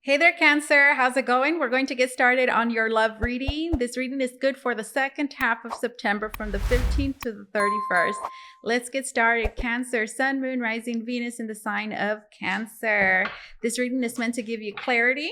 Hey there, Cancer. How's it going? We're going to get started on your love reading. This reading is good for the second half of September from the 15th to the 31st. Let's get started. Cancer, Sun, Moon, Rising, Venus in the sign of Cancer. This reading is meant to give you clarity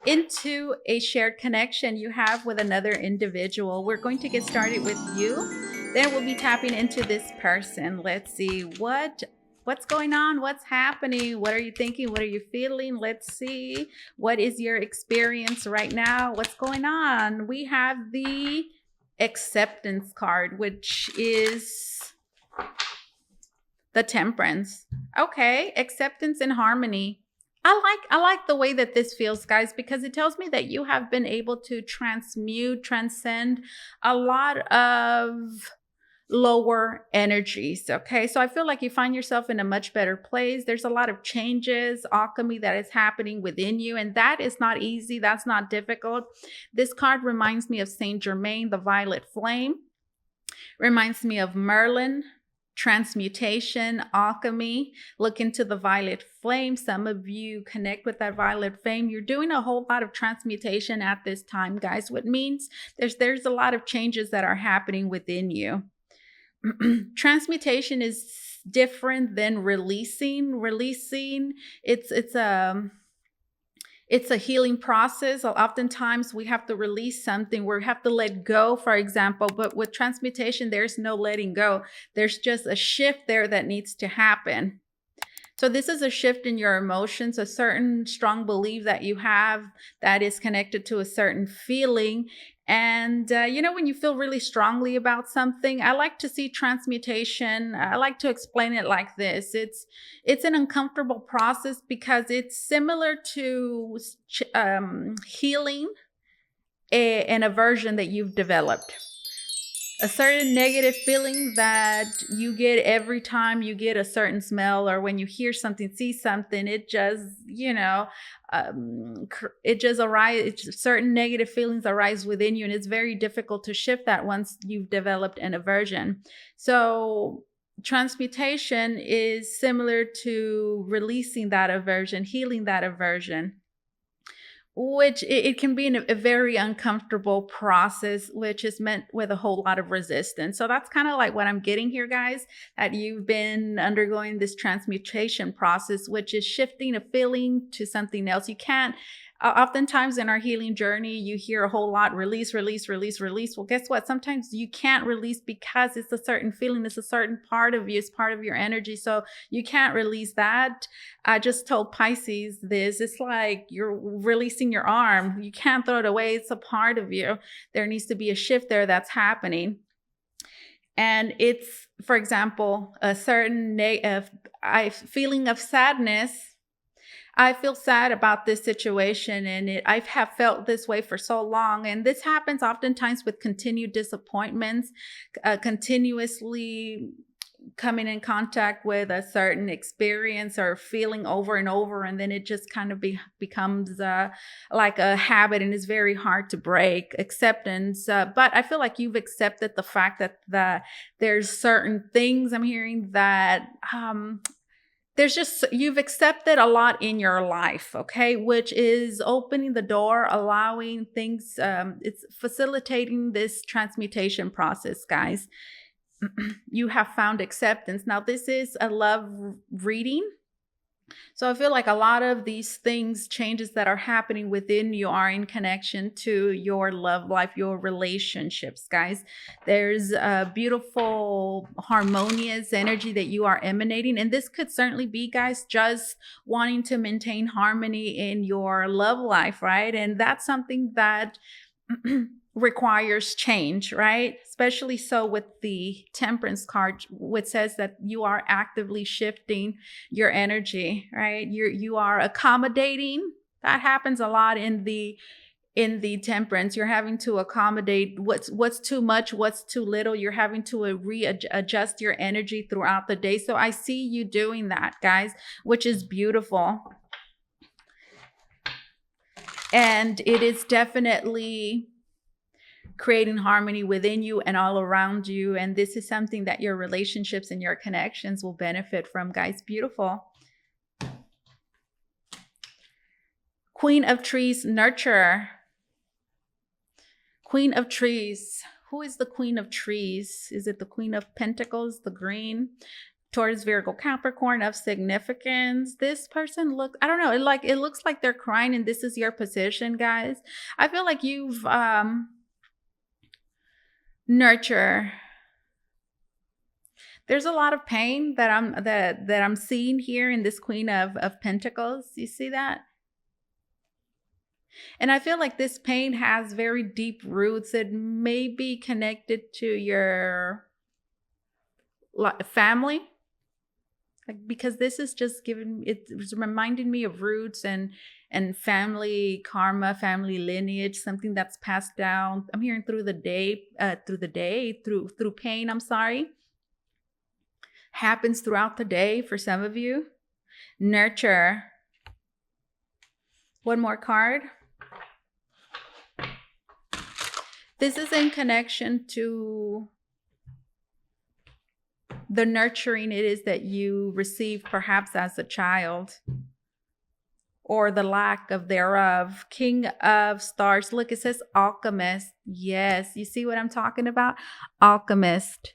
into a shared connection you have with another individual. We're going to get started with you. Then we'll be tapping into this person. Let's see what's going on, what's happening, what are you thinking, what are you feeling. Let's see, what is your experience right now, what's going on. We have the acceptance card, which is the Temperance. Okay, acceptance and harmony. I like the way that this feels, guys, because it tells me that you have been able to transcend a lot of lower energies. Okay, so I feel like you find yourself in a much better place. There's a lot of changes, alchemy that is happening within you, and that is not easy. That's not difficult. This card reminds me of Saint Germain, the violet flame, reminds me of Merlin, transmutation, alchemy. Look into the violet flame. Some of you connect with that violet flame. You're doing a whole lot of transmutation at this time, guys, which means there's a lot of changes that are happening within you. Transmutation is different than releasing. It's a healing process. Oftentimes we have to release something. We have to let go, for example. But with transmutation, there's no letting go. There's just a shift there that needs to happen. So this is a shift in your emotions, a certain strong belief that you have that is connected to a certain feeling. And, when you feel really strongly about something, I like to see transmutation. I like to explain it like this. It's an uncomfortable process because it's similar to healing an aversion that you've developed. A certain negative feeling that you get every time you get a certain smell, or when you hear something, see something, it just, it just arises. Certain negative feelings arise within you, and it's very difficult to shift that once you've developed an aversion. So transmutation is similar to releasing that aversion, healing that aversion, which it can be a very uncomfortable process, which is met with a whole lot of resistance. So that's kind of like what I'm getting here, guys, that you've been undergoing this transmutation process, which is shifting a feeling to something else. You can't, oftentimes in our healing journey, you hear a whole lot, release, release, release, release. Well, guess what? Sometimes you can't release because it's a certain feeling. It's a certain part of you. It's part of your energy. So you can't release that. I just told Pisces this. It's like you're releasing your arm. You can't throw it away. It's a part of you. There needs to be a shift there that's happening. And it's, for example, a certain feeling of sadness. I feel sad about this situation, and I have felt this way for so long. And this happens oftentimes with continued disappointments, continuously coming in contact with a certain experience or feeling over and over, and then it just kind of becomes like a habit, and it's very hard to break. Acceptance, but I feel like you've accepted the fact that there's certain things I'm hearing that you've accepted a lot in your life, okay, which is opening the door, allowing things, it's facilitating this transmutation process, guys. You have found acceptance. Now, this is a love reading. So I feel like a lot of these things, changes that are happening within you, are in connection to your love life, your relationships, guys. There's a beautiful, harmonious energy that you are emanating. And this could certainly be, guys, just wanting to maintain harmony in your love life, right? And that's something that requires change, right? Especially so with the Temperance card, which says that you are actively shifting your energy, right? You are accommodating. That happens a lot in the Temperance. You're having to accommodate what's too much, what's too little. You're having to readjust your energy throughout the day. So I see you doing that, guys, which is beautiful. And it is definitely creating harmony within you and all around you. And this is something that your relationships and your connections will benefit from, guys. Beautiful. Queen of Trees, nurturer. Queen of Trees. Who is the Queen of Trees? Is it the Queen of Pentacles, the green? Taurus, Virgo, Capricorn of significance. This person looks, I don't know, it looks like they're crying, and this is your position, guys. I feel like you've nurture. There's a lot of pain that I'm seeing here in this Queen of Pentacles. You see that? And I feel like this pain has very deep roots. It may be connected to your family, like, because this is just giving, it's reminding me of roots and family karma, family lineage, something that's passed down. I'm hearing through pain. I'm sorry. Happens throughout the day for some of you. Nurture. One more card. This is in connection to the nurturing it is that you received perhaps as a child, or the lack of thereof. King of Stars. Look, it says alchemist. Yes, you see what I'm talking about? Alchemist.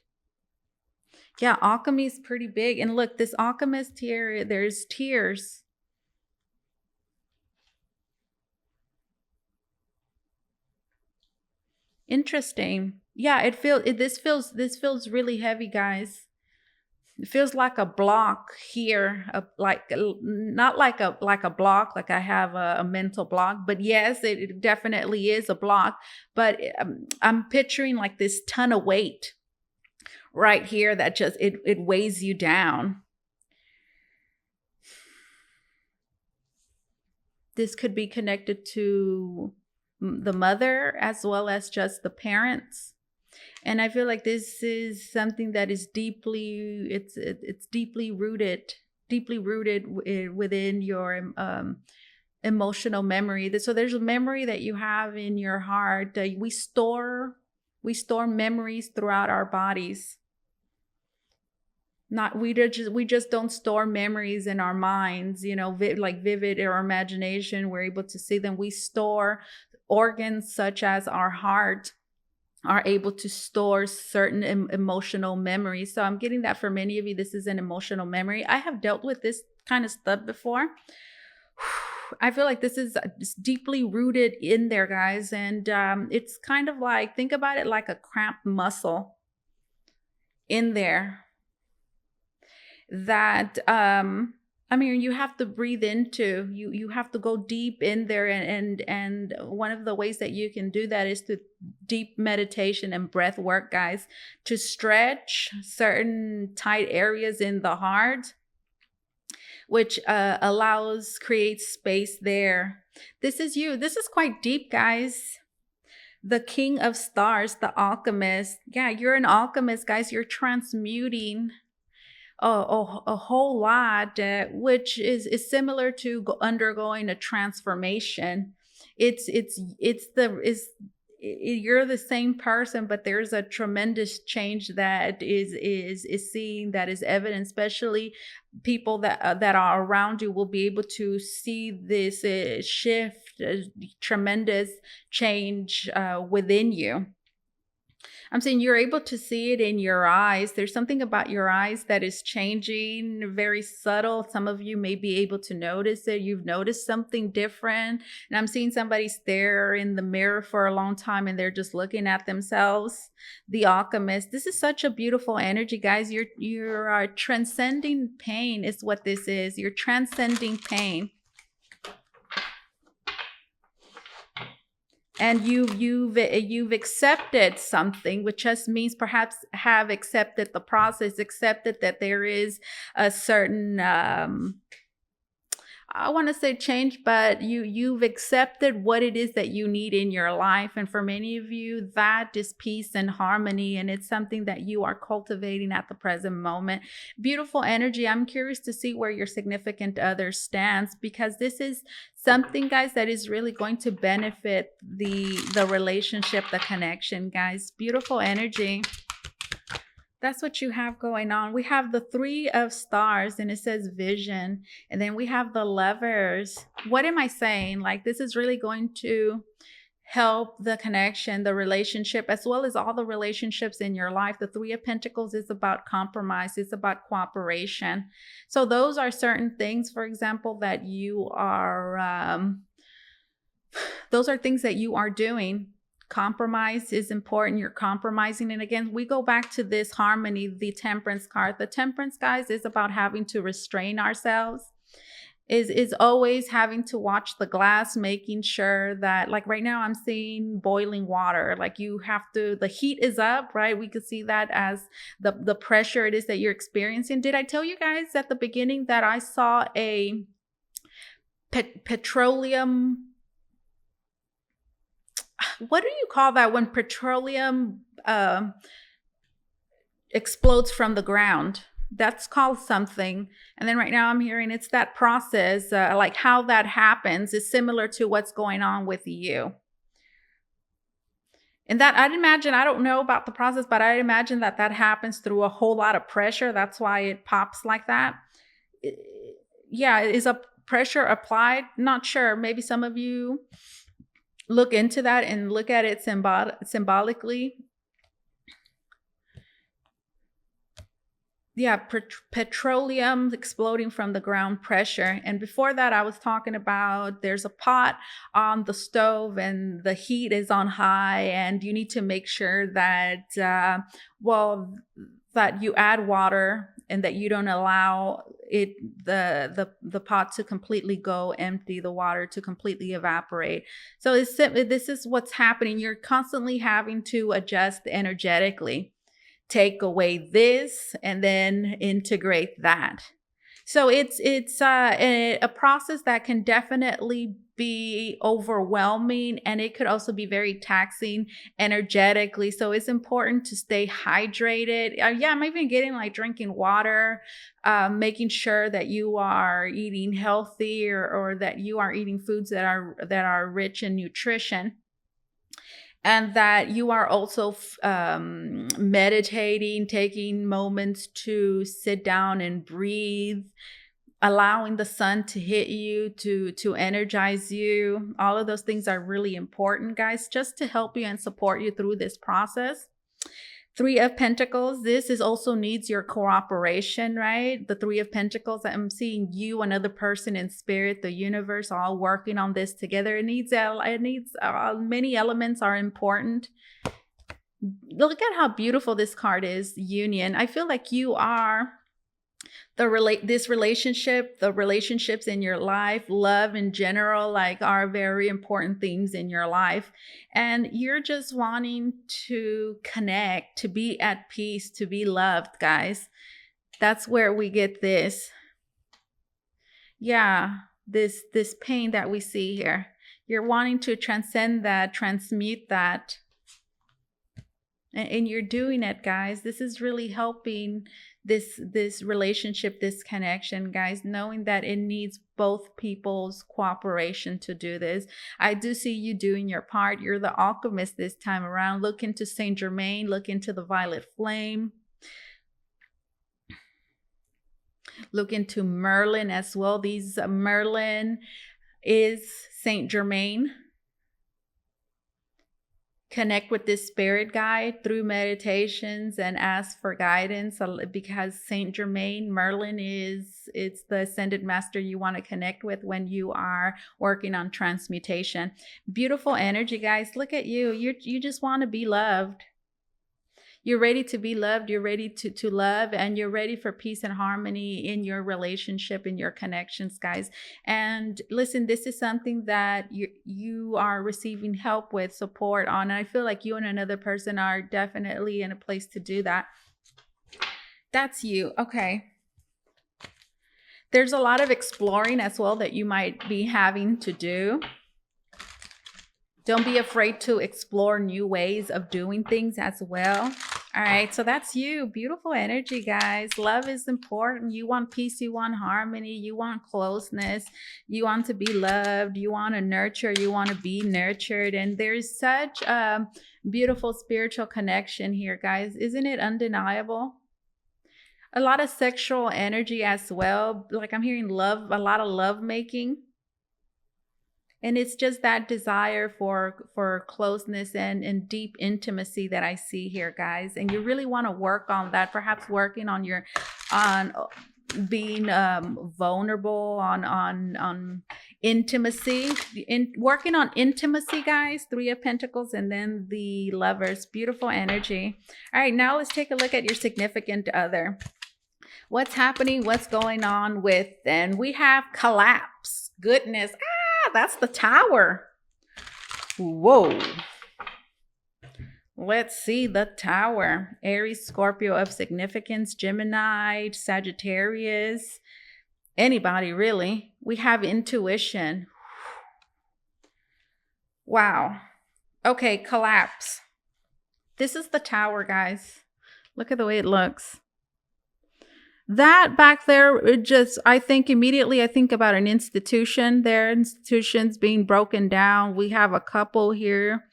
Yeah, alchemy is pretty big. And look, this alchemist here, there's tears. Interesting. Yeah, this feels really heavy, guys. It feels like a block here, not like a block, like I have a mental block, but yes, it definitely is a block. But I'm picturing like this ton of weight right here that just it weighs you down. This could be connected to the mother as well as just the parents. And I feel like this is something that is it's deeply rooted within your emotional memory. So there's a memory that you have in your heart. We store memories throughout our bodies. We just don't store memories in our minds, like vivid or imagination. We're able to see them. We store organs such as our heart are able to store certain emotional memories. So I'm getting that for many of you, this is an emotional memory. I have dealt with this kind of stuff before. I feel like this is deeply rooted in there, guys. And it's kind of like, think about it like a cramped muscle in there that you have to breathe into. You have to go deep in there, and one of the ways that you can do that is through deep meditation and breath work, guys, to stretch certain tight areas in the heart, which creates space there. This is you. This is quite deep, guys. The King of Stars, the alchemist. Yeah, you're an alchemist, guys. You're transmuting a whole lot, which is similar to undergoing a transformation. You're the same person, but there's a tremendous change that is seen, that is evident. Especially people that are around you will be able to see this shift, tremendous change within you. I'm saying you're able to see it in your eyes. There's something about your eyes that is changing, very subtle. Some of you may be able to notice it. You've noticed something different. And I'm seeing somebody stare in the mirror for a long time and they're just looking at themselves. The alchemist. This is such a beautiful energy, guys. You're transcending pain is what this is. You're transcending pain. And you've accepted something, which just means perhaps have accepted the process, accepted that there is a certain I want to say change, but you've accepted what it is that you need in your life. And for many of you, that is peace and harmony. And it's something that you are cultivating at the present moment. Beautiful energy. I'm curious to see where your significant other stands, because this is something, guys, that is really going to benefit the relationship, the connection, guys. Beautiful energy. That's what you have going on. We have the Three of Stars and it says vision. And then we have the Lovers. What am I saying? Like, this is really going to help the connection, the relationship, as well as all the relationships in your life. The Three of Pentacles is about compromise, it's about cooperation. So those are certain things, for example, that you are, those are things that you are doing. Compromise is important. You're compromising. And again, we go back to this harmony, the Temperance card. The Temperance, guys, is about having to restrain ourselves. Is always having to watch the glass, making sure that, like right now I'm seeing boiling water. Like you have to, the heat is up, right? We could see that as the pressure it is that you're experiencing. Did I tell you guys at the beginning that I saw a petroleum, what do you call that when petroleum explodes from the ground? That's called something. And then right now I'm hearing it's that process, like how that happens is similar to what's going on with you. And that I'd imagine, I don't know about the process, but I'd imagine that that happens through a whole lot of pressure. That's why it pops like that. Yeah, is a pressure applied? Not sure. Maybe some of you look into that and look at it symbolically. Yeah, petroleum exploding from the ground, pressure. And before that, I was talking about there's a pot on the stove and the heat is on high, and you need to make sure that, that you add water and that you don't allow it, the pot to completely go empty, the water to completely evaporate. So this is what's happening. You're constantly having to adjust energetically. Take away this and then integrate that. So it's a process that can definitely be overwhelming, and it could also be very taxing energetically. So it's important to stay hydrated. Yeah, I'm even getting like drinking water, making sure that you are eating healthy or that you are eating foods that are rich in nutrition. And that you are also meditating, taking moments to sit down and breathe, allowing the sun to hit you, to energize you. All of those things are really important, guys, just to help you and support you through this process. Three of Pentacles, this is also needs your cooperation, right? The Three of Pentacles, I'm seeing you, another person in spirit, the universe, all working on this together. It needs many elements are important. Look at how beautiful this card is, Union. I feel like you are the relationships in your life, love in general, like are very important themes in your life. And you're just wanting to connect, to be at peace, to be loved, guys. That's where we get this. Yeah, this pain that we see here. You're wanting to transcend that, transmute that. And you're doing it, guys. This is really helping this relationship, this connection, guys, knowing that it needs both people's cooperation to do this. I do see you doing your part. You're the alchemist this time around. Look into Saint Germain, look into the violet flame. Look into Merlin as well. Merlin is Saint Germain. Connect with this spirit guide through meditations and ask for guidance, because Saint Germain, Merlin it's the ascended master you want to connect with when you are working on transmutation. Beautiful energy, guys. Look at you. You just want to be loved. You're ready to be loved. You're ready to love, and you're ready for peace and harmony in your relationship, in your connections, guys. And listen, this is something that you are receiving help with, support on. And I feel like you and another person are definitely in a place to do that. That's you. Okay. There's a lot of exploring as well that you might be having to do. Don't be afraid to explore new ways of doing things as well. All right, so that's you. Beautiful energy, guys. Love is important. You want peace, you want harmony, you want closeness, you want to be loved, you want to nurture, you want to be nurtured. And there's such a beautiful spiritual connection here, guys. Isn't it undeniable? A lot of sexual energy as well. Like I'm hearing love, a lot of love making. And it's just that desire for closeness and deep intimacy that I see here, guys. And you really want to work on that, perhaps working on your on being vulnerable, on intimacy, working on intimacy, guys. 3 of Pentacles and then the Lovers. Beautiful energy. All right, now let's take a look at your significant other. What's happening? What's going on with them? We have collapse. Goodness. That's the Tower. Whoa. Let's see the Tower. Aries, Scorpio of significance, Gemini, Sagittarius, anybody really. We have intuition. Wow. Okay, collapse. This is the Tower, guys. Look at the way it looks. That back there, it just, I think about an institution. Their institutions being broken down. We have a couple here.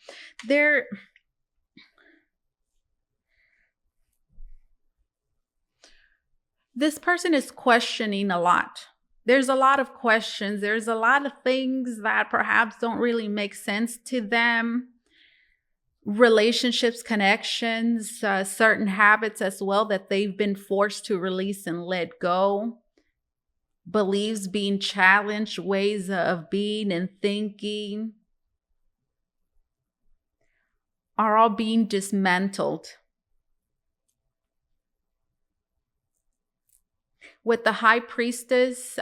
This person is questioning a lot. There's a lot of questions. There's a lot of things that perhaps don't really make sense to them. Relationships, connections, certain habits as well that they've been forced to release and let go. Beliefs being challenged, ways of being and thinking are all being dismantled. With the High Priestess,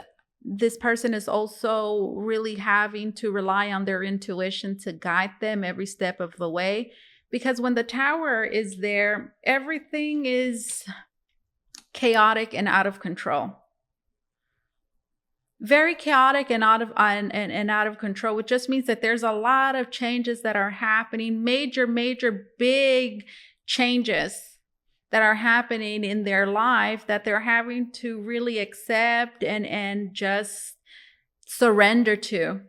this person is also really having to rely on their intuition to guide them every step of the way. Because when the Tower is there, everything is chaotic and out of control. Very chaotic and out of control, which just means that there's a lot of changes that are happening, major, big changes that are happening in their life that they're having to really accept and just surrender to.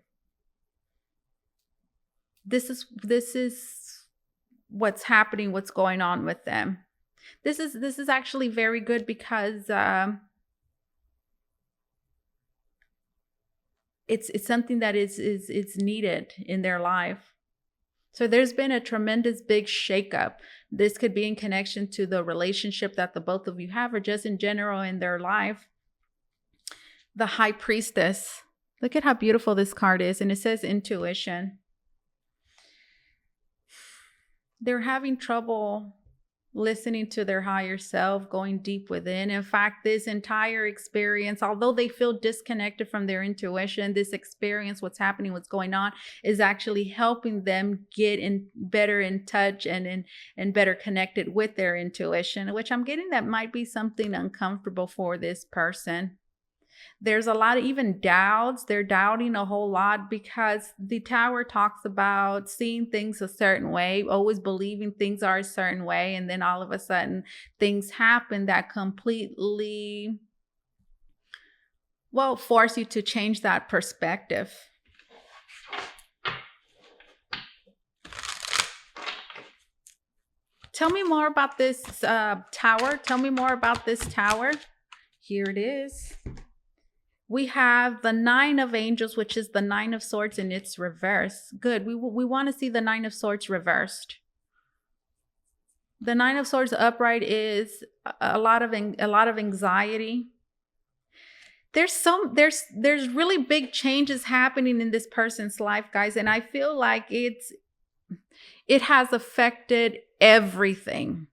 This is what's happening, what's going on with them. This is actually very good because it's something that is needed in their life. So there's been a tremendous big shakeup. This could be in connection to the relationship that the both of you have, or just in general in their life. The High Priestess. Look at how beautiful this card is. And it says intuition. They're having trouble listening to their higher self, going deep within. In fact, this entire experience, although they feel disconnected from their intuition, this experience, what's happening, what's going on, is actually helping them get better in touch and better connected with their intuition, which I'm getting that might be something uncomfortable for this person. There's a lot of even doubts. They're doubting a whole lot because the Tower talks about seeing things a certain way, always believing things are a certain way. And then all of a sudden things happen that completely, force you to change that perspective. Tell me more about this Tower. Tell me more about this Tower. Here it is. We have the 9 of Angels, which is the 9 of Swords in its reverse. Good. We want to see the 9 of Swords reversed. The 9 of Swords upright is a lot of anxiety. There's really big changes happening in this person's life, guys, and I feel like it has affected everything.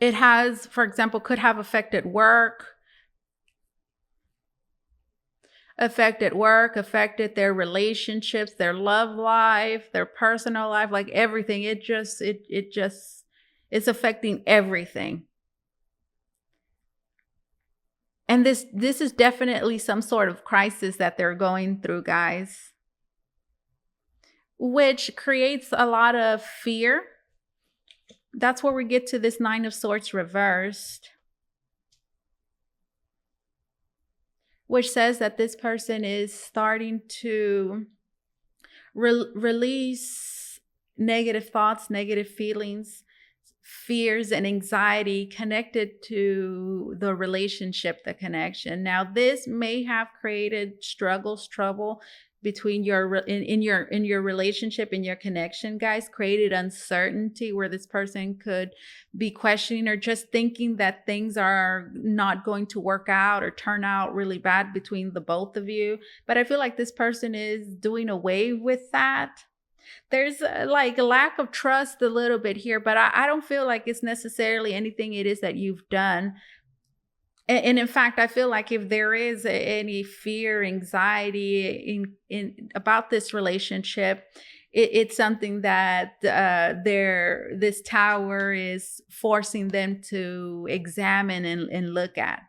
It has, for example, could have affected work, affected their relationships, their love life, their personal life, like everything. It's affecting everything. And this is definitely some sort of crisis that they're going through, guys, which creates a lot of fear. That's where we get to this Nine of Swords reversed, which says that this person is starting to release negative thoughts, negative feelings, fears, and anxiety connected to the relationship, the connection. Now, this may have created struggles, trouble between in your relationship, in your connection, guys, created uncertainty where this person could be questioning or just thinking that things are not going to work out or turn out really bad between the both of you. But I feel like this person is doing away with that. There's like a lack of trust a little bit here, but I don't feel like it's necessarily anything it is that you've done. And in fact, I feel like if there is any fear, anxiety in about this relationship, it's something that this tower is forcing them to examine and look at.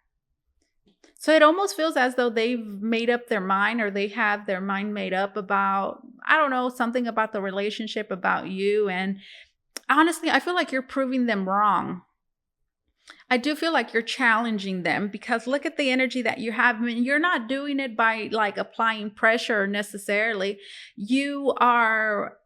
So it almost feels as though they've made up their mind, or they have their mind made up about, I don't know, something about the relationship, about you. And honestly, I feel like you're proving them wrong. I do feel like you're challenging them, because look at the energy that you have. I mean, you're not doing it by like applying pressure necessarily. You are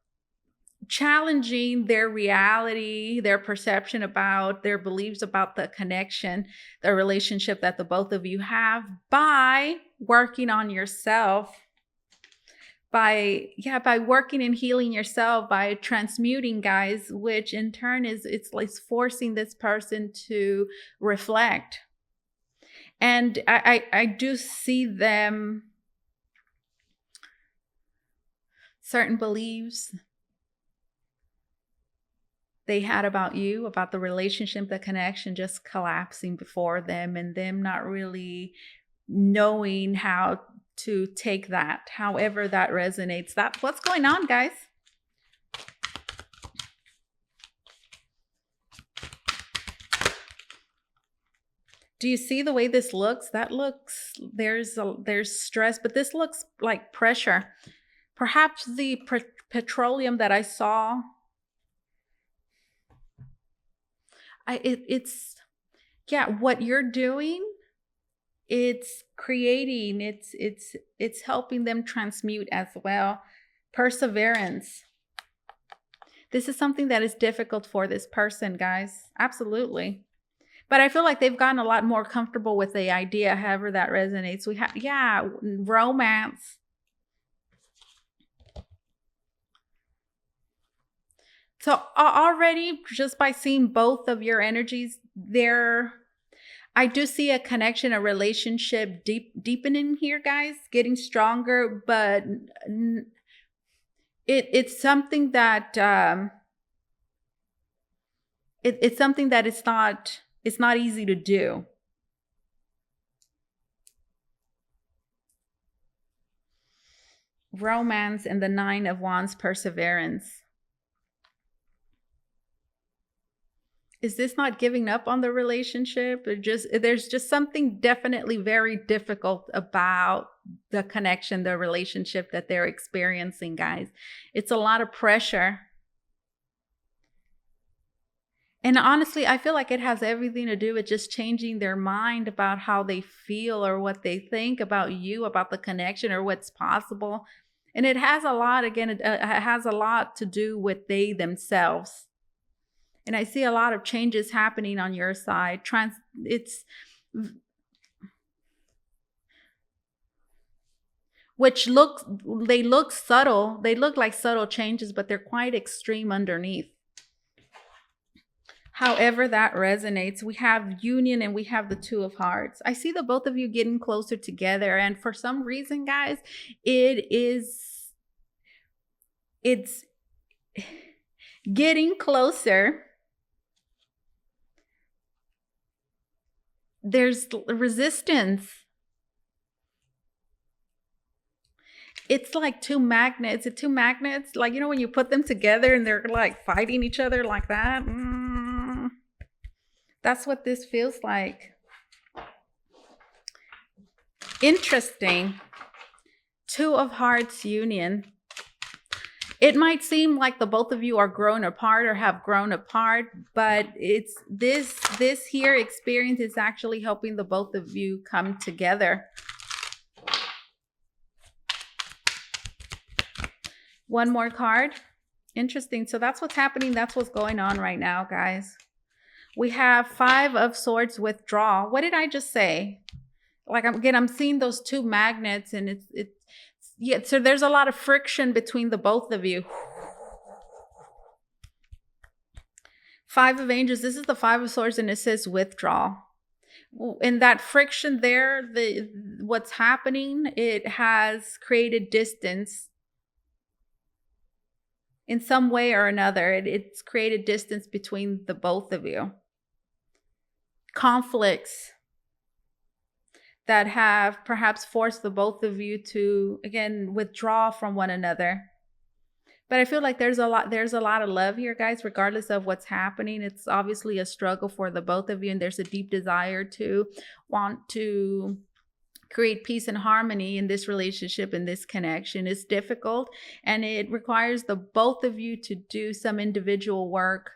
challenging their reality, their perception about, their beliefs about the connection, the relationship that the both of you have, by working on yourself, by working and healing yourself, by transmuting, guys, which in turn it's like forcing this person to reflect. And I do see them, certain beliefs they had about you, about the relationship, the connection, just collapsing before them, and them not really knowing how to take that, however that resonates. That's what's going on, guys. Do you see the way this looks? That looks, there's stress, but this looks like pressure. Perhaps the petroleum that I saw, it's what you're doing, it's creating, it's helping them transmute as well. Perseverance. This is something that is difficult for this person, guys. Absolutely. But I feel like they've gotten a lot more comfortable with the idea, however that resonates. We have, romance. So already, just by seeing both of your energies there, I do see a connection, a relationship deepening here, guys, getting stronger. But it's something that it's something that it's not easy to do. Romance and the Nine of Wands, perseverance. Is this not giving up on the relationship? There's just something definitely very difficult about the connection, the relationship that they're experiencing, guys. It's a lot of pressure. And honestly, I feel like it has everything to do with just changing their mind about how they feel or what they think about you, about the connection, or what's possible. And it has a lot, again, it has a lot to do with they themselves. And I see a lot of changes happening on your side. They look subtle. They look like subtle changes, but they're quite extreme underneath. However that resonates, we have union and we have the Two of Hearts. I see the both of you getting closer together. And for some reason, guys, it's getting closer. There's resistance. It's like two magnets. Like, when you put them together and they're like fighting each other like that. That's what this feels like. Interesting. Two of Hearts union. It might seem like the both of you are grown apart or have grown apart, but it's this here experience is actually helping the both of you come together. One more card. Interesting. So that's what's happening. That's what's going on right now, guys. We have 5 of Swords withdrawal. What did I just say? Like, I'm seeing those 2 magnets, and it's yeah. So there's a lot of friction between the both of you. 5 of Angels. This is the 5 of Swords, and it says withdrawal. In that friction there, what's happening, it has created distance. In some way or another, it's created distance between the both of you. Conflicts that have perhaps forced the both of you to, again, withdraw from one another. But I feel like there's a lot of love here, guys, regardless of what's happening. It's obviously a struggle for the both of you, and there's a deep desire to want to create peace and harmony in this relationship, in this connection. It's difficult, and it requires the both of you to do some individual work.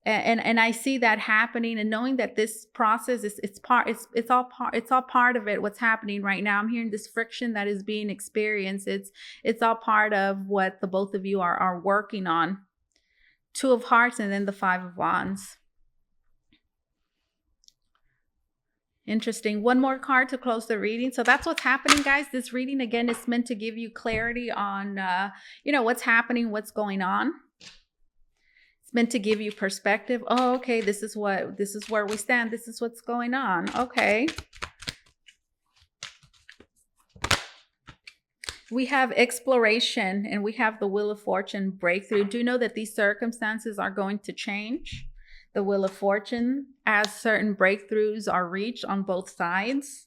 And I see that happening, and knowing that this process is it's all part of it. What's happening right now, I'm hearing this friction that is being experienced. It's all part of what the both of you are working on. 2 of Hearts, and then the 5 of Wands. Interesting. One more card to close the reading. So that's what's happening, guys. This reading, again, is meant to give you clarity on, what's happening, what's going on. It's meant to give you perspective. Oh, okay, this is where we stand. This is what's going on. Okay. We have exploration, and we have the Wheel of Fortune breakthrough. Do know that these circumstances are going to change. The Wheel of Fortune, as certain breakthroughs are reached on both sides.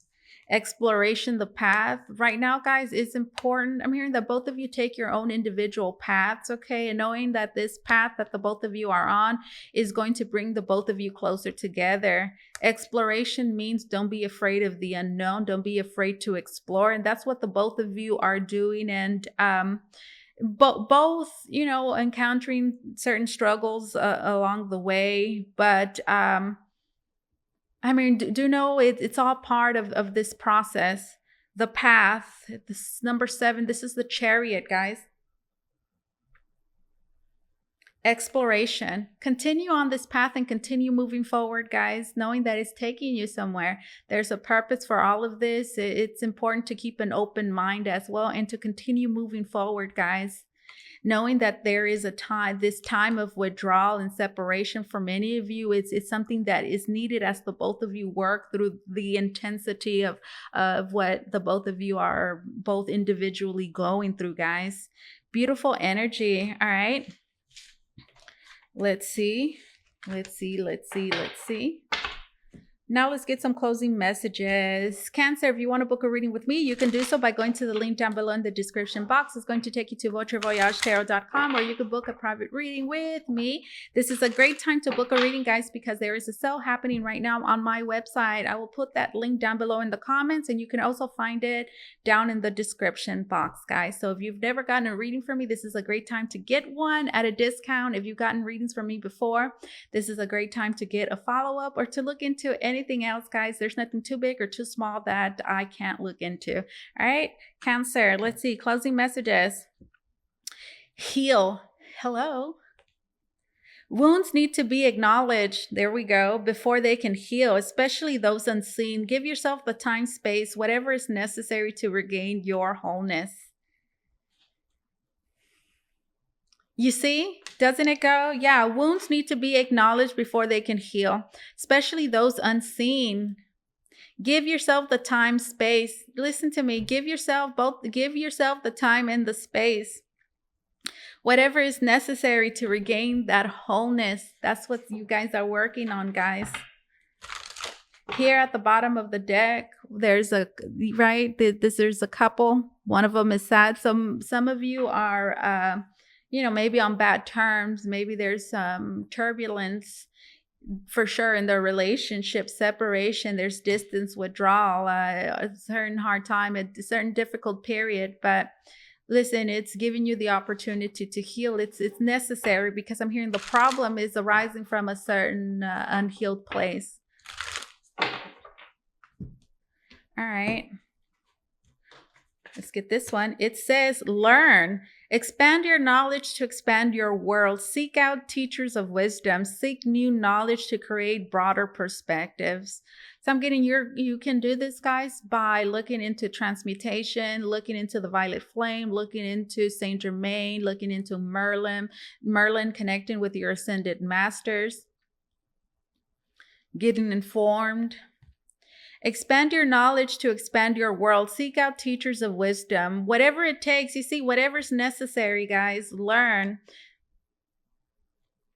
Exploration, the path. Right now, guys, is important. I'm hearing that both of you take your own individual paths, okay? And knowing that this path that the both of you are on is going to bring the both of you closer together. Exploration means don't be afraid of the unknown. Don't be afraid to explore. And that's what the both of you are doing. And both, encountering certain struggles along the way. But do know it's all part of this process. The path, this number 7, this is the Chariot, guys. Exploration. Continue on this path and continue moving forward, guys, knowing that it's taking you somewhere. There's a purpose for all of this. It's important to keep an open mind as well, and to continue moving forward, guys. Knowing that there is this time of withdrawal and separation for many of you, it's something that is needed as the both of you work through the intensity of what the both of you are both individually going through, guys. Beautiful energy. All right. Let's see. Now let's get some closing messages. Cancer, if you want to book a reading with me, you can do so by going to the link down below in the description box. It's going to take you to Votre, or you can book a private reading with me. This is a great time to book a reading, guys, because there is a sale happening right now on my website. I will put that link down below in the comments, and you can also find it down in the description box, guys. So if you've never gotten a reading from me, this is a great time to get one at a discount. If you've gotten readings from me before, this is a great time to get a follow-up or to look into anything else, guys. There's nothing too big or too small that I can't look into. All right, Cancer, let's see. Closing messages. Heal. Hello. Wounds need to be acknowledged. There we go. Before they can heal, especially those unseen. Give yourself the time, space, whatever is necessary to regain your wholeness. You see, doesn't it go? Yeah, wounds need to be acknowledged before they can heal, especially those unseen. Give yourself the time, space. Listen to me. Give yourself the time and the space. Whatever is necessary to regain that wholeness. That's what you guys are working on, guys. Here at the bottom of the deck, there's a couple. One of them is sad. Some of you are maybe on bad terms. Maybe there's some turbulence for sure in their relationship, separation. There's distance, withdrawal, a certain hard time, a certain difficult period. But listen, it's giving you the opportunity to heal. It's necessary, because I'm hearing the problem is arising from a certain unhealed place. All right. Let's get this one. It says, learn. Expand your knowledge to expand your world. Seek out teachers of wisdom. Seek new knowledge to create broader perspectives. So I'm getting you can do this, guys, by looking into transmutation, looking into the violet flame, looking into Saint Germain, looking into Merlin, connecting with your ascended masters, getting informed. Expand your knowledge to expand your world. Seek out teachers of wisdom. Whatever it takes, you see, whatever's necessary, guys, learn.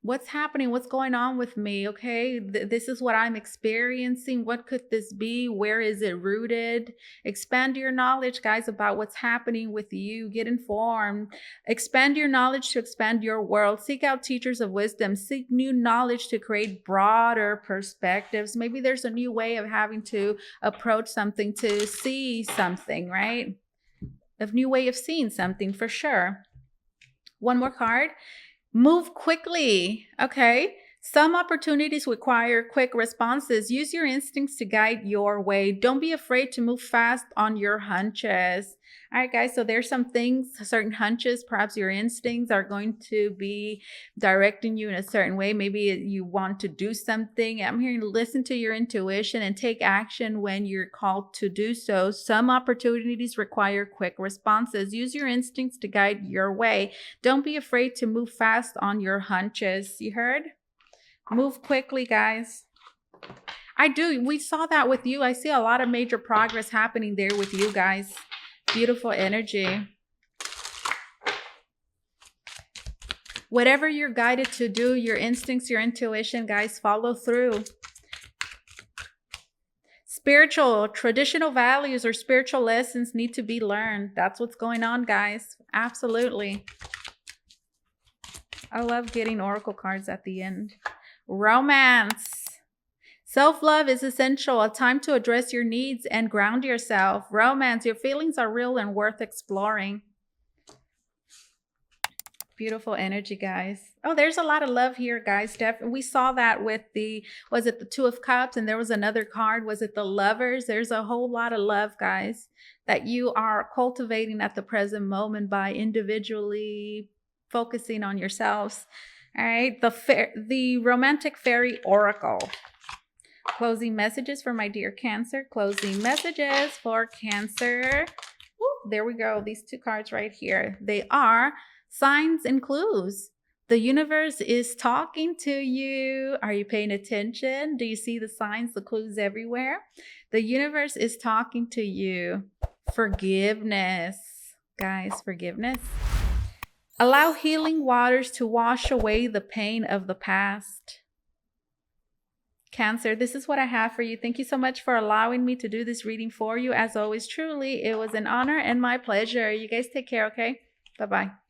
What's happening? What's going on with me? Okay, this is what I'm experiencing. What could this be? Where is it rooted? Expand your knowledge, guys, about what's happening with you. Get informed. Expand your knowledge to expand your world. Seek out teachers of wisdom. Seek new knowledge to create broader perspectives. Maybe there's a new way of having to approach something, to see something, right? A new way of seeing something, for sure. One more card. Move quickly. Okay. Some opportunities require quick responses. Use your instincts to guide your way. Don't be afraid to move fast on your hunches. All right, guys. So there's some things, certain hunches, perhaps your instincts are going to be directing you in a certain way. Maybe you want to do something. I'm hearing listen to your intuition and take action when you're called to do so. Some opportunities require quick responses. Use your instincts to guide your way. Don't be afraid to move fast on your hunches. You heard? Move quickly, guys. I do. We saw that with you. I see a lot of major progress happening there with you guys. Beautiful energy. Whatever you're guided to do, your instincts, your intuition, guys, follow through. Spiritual, traditional values or spiritual lessons need to be learned. That's what's going on, guys. Absolutely. I love getting oracle cards at the end. Romance. Self-love is essential, a time to address your needs and ground yourself. Romance, your feelings are real and worth exploring. Beautiful energy, guys. Oh, there's a lot of love here, guys. Definitely. We saw that with was it the Two of Cups? And there was another card. Was it the Lovers? There's a whole lot of love, guys, that you are cultivating at the present moment by individually focusing on yourselves. All right. The Romantic Fairy Oracle. Closing messages for my dear Cancer. Closing messages for Cancer. Woo, there we go. These two cards right here. They are signs and clues. The universe is talking to you. Are you paying attention? Do you see the signs, the clues everywhere? The universe is talking to you. Forgiveness. Guys, forgiveness. Allow healing waters to wash away the pain of the past. Cancer, this is what I have for you. Thank you so much for allowing me to do this reading for you. As always, truly, it was an honor and my pleasure. You guys take care, okay? Bye-bye.